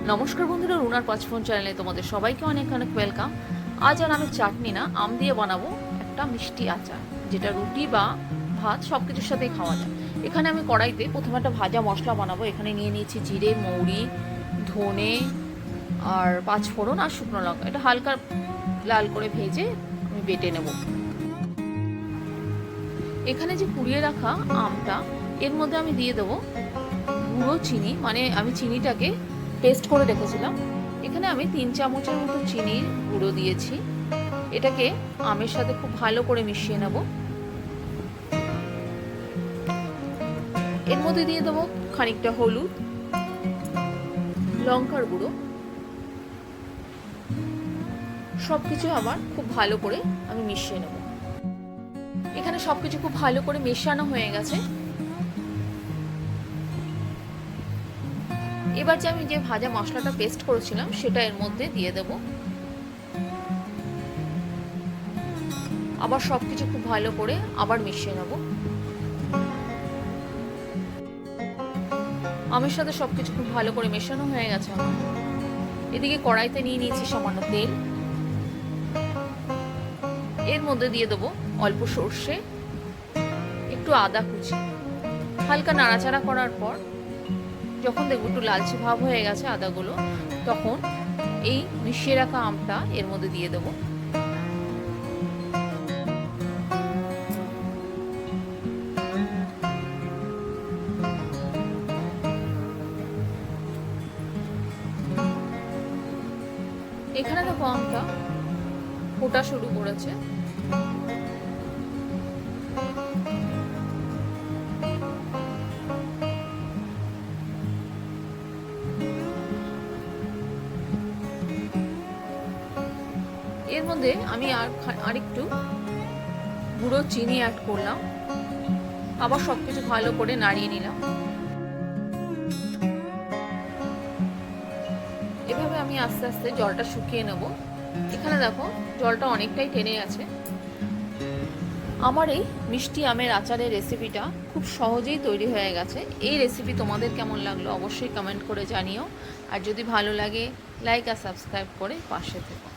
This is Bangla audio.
নমস্কার বন্ধুরা, রুনার পাঁচফোড়ন চ্যানেলে তোমাদের সবাইকে অনেক অনেক ওয়েলকাম। আজ আর আমি চাটনি না, আম দিয়ে বানাবো একটা মিষ্টি আচার, যেটা রুটি বা ভাত সব কিছুর সাথেই খাওয়া যায়। এখানে আমি কড়াইতে প্রথমে একটা ভাজা মশলা বানাবো। এখানে নিয়ে নিয়েছি জিরে, মৌরি, ধনে আর পাঁচফোড়ন আর শুকনো লঙ্কা। এটা হালকা লাল করে ভেজে আমি বেটে নেব। এখানে যে কুড়িয়ে রাখা আমটা, এর মধ্যে আমি দিয়ে দেবো গুঁড়ো চিনি, মানে আমি চিনিটাকে পেস্ট করে রেখেছিলাম। এখানে আমি 3 চামচের মতো চিনির গুঁড়ো দিয়েছি। এটাকে আমের সাথে খুব ভালো করে মিশিয়ে নেব। এর মধ্যে দিয়ে দেবো খানিকটা হলুদ, লঙ্কার গুঁড়ো, সবকিছু আবার খুব ভালো করে আমি মিশিয়ে নেব। এখানে সবকিছু খুব ভালো করে মেশানো হয়ে গেছে। এবার যে আমি যে ভাজা মশলাটা পেস্ট করেছিলাম সেটা এর মধ্যে দিয়ে দেব। আবার সবকিছু খুব ভালো করে আবার মিশিয়ে নেব। আমের সাথে সবকিছু খুব ভালো করে মেশানো হয়ে গেছে আমার। এদিকে কড়াইতে নিয়ে নিয়েছি সামান্য তেল। এর মধ্যে দিয়ে দেবো অল্প সর্ষে, একটু আদা কুচি। হালকা নাড়াচাড়া করার পর যখন দেখবো একটু লালচে ভাব হয়ে গেছে আদাগুলো, তখন এই মিশিয়ে রাখা আমটা এর মধ্যে দিয়ে দেবো। এখানে দেখো আমটা ফোটা শুরু করেছে। এর মধ্যে আমি আর একটু গুঁড়ো চিনি অ্যাড করলাম। আবার সবকিছু ভালো করে নাড়িয়ে নিলাম। এভাবে আমি আস্তে আস্তে জলটা শুকিয়ে নেব। এখানে দেখো জলটা অনেকটাই টেনে আছে। আমার এই মিষ্টি আমের আচারের রেসিপিটা খুব সহজেই তৈরি হয়ে গেছে। এই রেসিপি তোমাদের কেমন লাগলো অবশ্যই কমেন্ট করে জানিও। আর যদি ভালো লাগে লাইক আর সাবস্ক্রাইব করে পাশে থেকো।